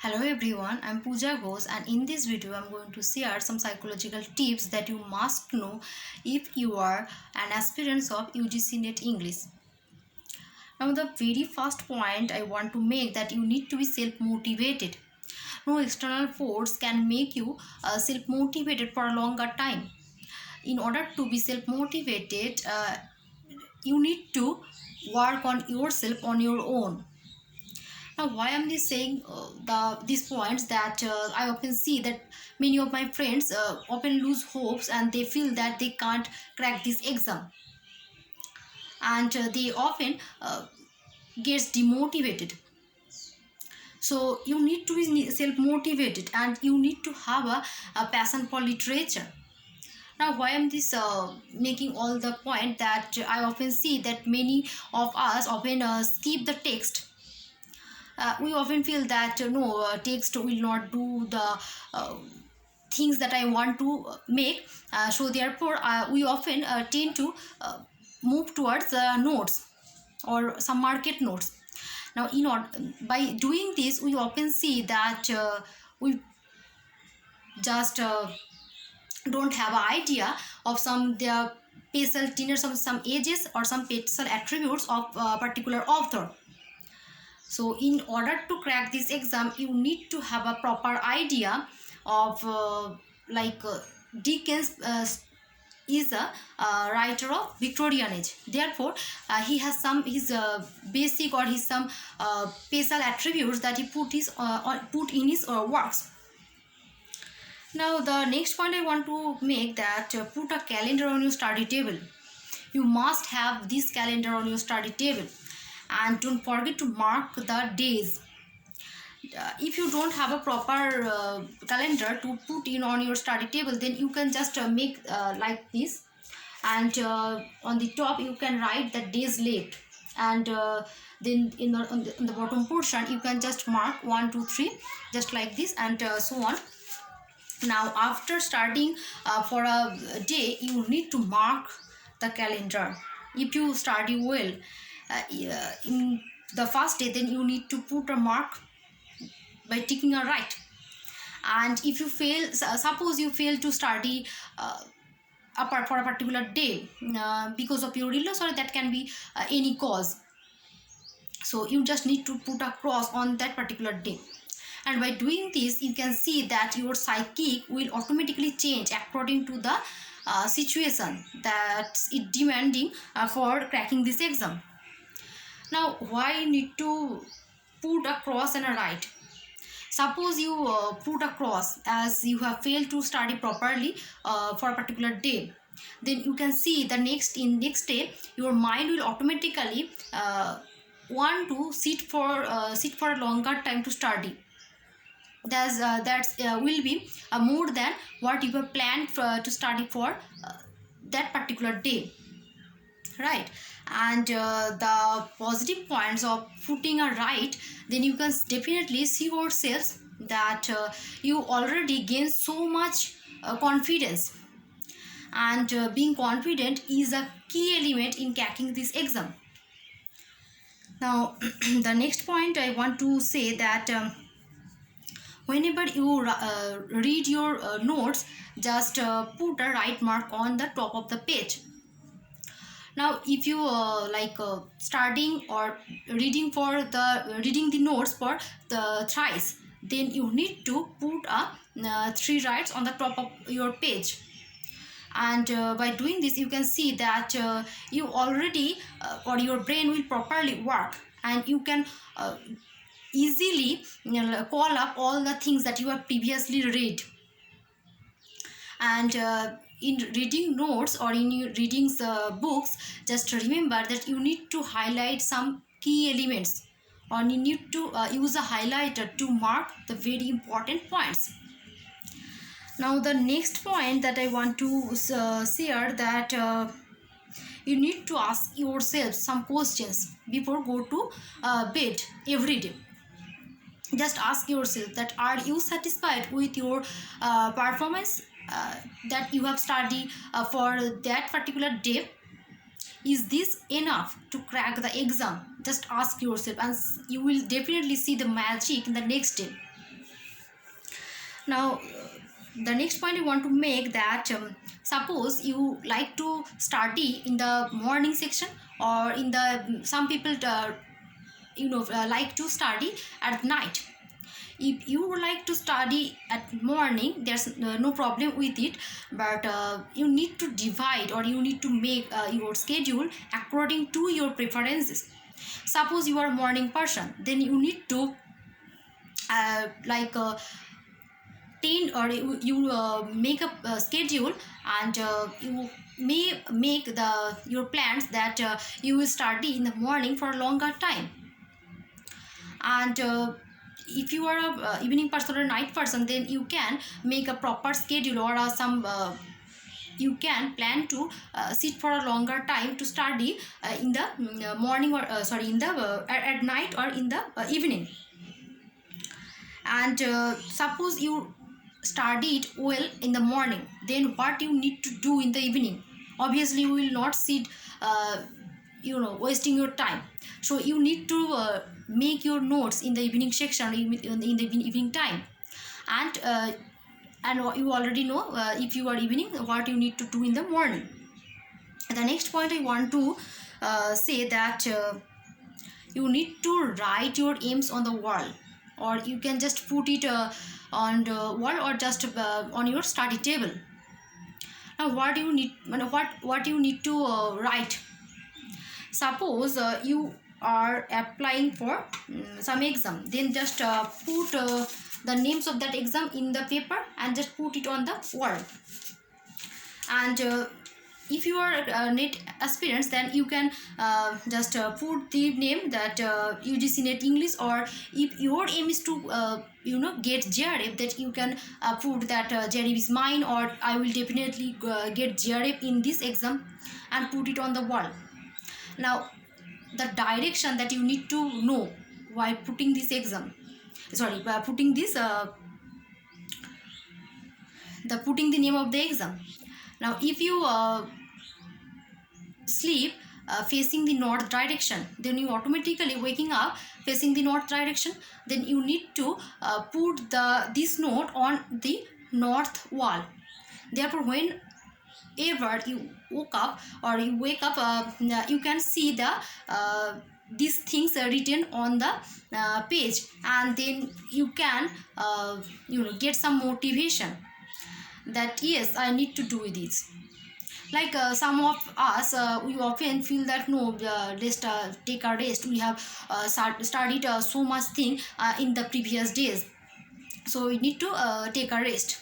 Hello everyone, I'm Pooja Ghosh and in this video I'm going to share some psychological tips that you must know if you are an aspirant of UGC NET English. Now the very first point I want to make that you need to be self-motivated. No external force can make you self-motivated for a longer time. In order to be self-motivated, you need to work on yourself on your own. Now, why am I saying these points that I often see that many of my friends often lose hopes and they feel that they can't crack this exam, and they often gets demotivated. So you need to be self motivated and you need to have a passion for literature. Now, why am this making all the point that I often see that many of us often skip the text. We often feel that no text will not do the things that I want to make, so therefore we often tend to move towards notes or some market notes. Now by doing this we often see that we just don't have an idea of some their special tenets of some ages or some special attributes of a particular author. So in order to crack this exam you need to have a proper idea of Dickens is a writer of Victorian age. Therefore he has some his basic or his some special attributes that he put in his works. Now the next point I want to make that put a calendar on your study table. You must have this calendar on your study table and don't forget to mark the days. If you don't have a proper calendar to put in on your study table, then you can just make like this, and on the top you can write the days left, and then on the bottom portion you can just mark 1 2 3 just like this, and so on. Now after starting for a day you need to mark the calendar. If you study well in the first day, then you need to put a mark by ticking a right. And if you fail, suppose you fail to study apart for a particular day because of your illness, or that can be any cause, so you just need to put a cross on that particular day. And by doing this you can see that your psychic will automatically change according to the situation that is demanding for cracking this exam. Now why you need to put a cross and a right? Suppose you put a cross as you have failed to study properly for a particular day, then you can see the next day your mind will automatically want to sit for a longer time to study. That will be more than what you have planned to study for that particular day, right? And the positive points of putting a right, then you can definitely see yourselves that you already gain so much confidence, and being confident is a key element in cracking this exam. Now the next point I want to say that whenever you read your notes, just put a right mark on the top of the page. Now if you starting or reading the notes for the thrice, then you need to put a 3 rights on the top of your page. And by doing this you can see that you already or your brain will properly work, and you can easily call up all the things that you have previously read. And in reading notes or in your reading books, just remember that you need to highlight some key elements, or you need to use a highlighter to mark the very important points. Now the next point that I want to share that you need to ask yourself some questions before go to bed every day. Just ask yourself that are you satisfied with your performance that you have studied for that particular day? Is this enough to crack the exam? Just ask yourself and you will definitely see the magic in the next day. Now the next point I want to make that suppose you like to study in the morning section, or in the some people like to study at night. If you would like to study at morning, there's no problem with it, but you need to divide, or you need to make your schedule according to your preferences. Suppose you are a morning person, then you need to like 10, or you make a schedule, and you may make your plans that you will study in the morning for a longer time. And if you are a evening person or night person, then you can make a proper schedule, or some you can plan to sit for a longer time to study in the morning, or sorry, in the at night, or in the evening. And suppose you studied well in the morning, then what you need to do in the evening? Obviously you will not sit wasting your time. So you need to make your notes in the evening section, in the evening time. And you already know, if you are evening, what you need to do in the morning. The next point I want to say that you need to write your aims on the wall, or you can just put it on the wall, or just on your study table. Now what you need, what you need to write. Suppose you are applying for some exam, then just put the names of that exam in the paper, and just put it on the wall. And if you are NET aspirants, then you can just put the name that UGC NET English, or if your aim is to get JRF, that you can put that JRF is mine, or I will definitely get JRF in this exam, and put it on the wall. Now the direction that you need to know while putting this exam, sorry, putting this putting the name of the exam. Now if you sleep facing the north direction, then you automatically waking up facing the north direction, then you need to put this note on the north wall. Therefore whenever you woke up, or you wake up, you can see these things are written on the page, and then you can get some motivation that yes, I need to do this. Like some of us, we often feel that no, let's take a rest, we have studied so much thing in the previous days, so we need to take a rest.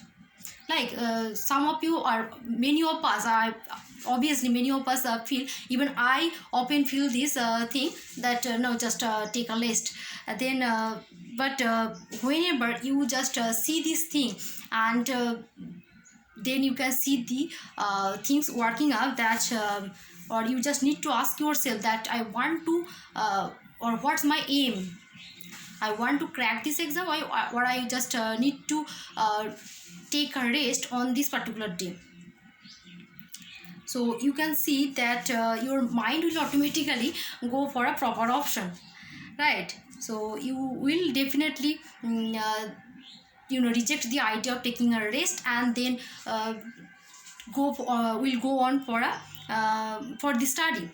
Like some of you, or many of us are, obviously many of us feel, even I often feel this thing that no, just take a rest. Then but whenever you just see this thing, and then you can see the things working out, that or you just need to ask yourself that I want to or what's my aim, I want to crack this exam, or I just need to take a rest on this particular day. So you can see that your mind will automatically go for a proper option, right? So you will definitely reject the idea of taking a rest, and then will go on for the study.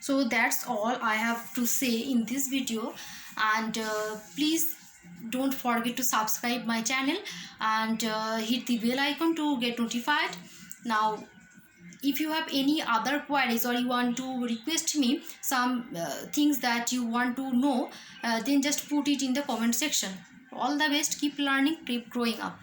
So that's all I have to say in this video, and please don't forget to subscribe my channel, and hit the bell icon to get notified. Now if you have any other queries, or you want to request me some things that you want to know, then just put it in the comment section. All the best, keep learning, keep growing up.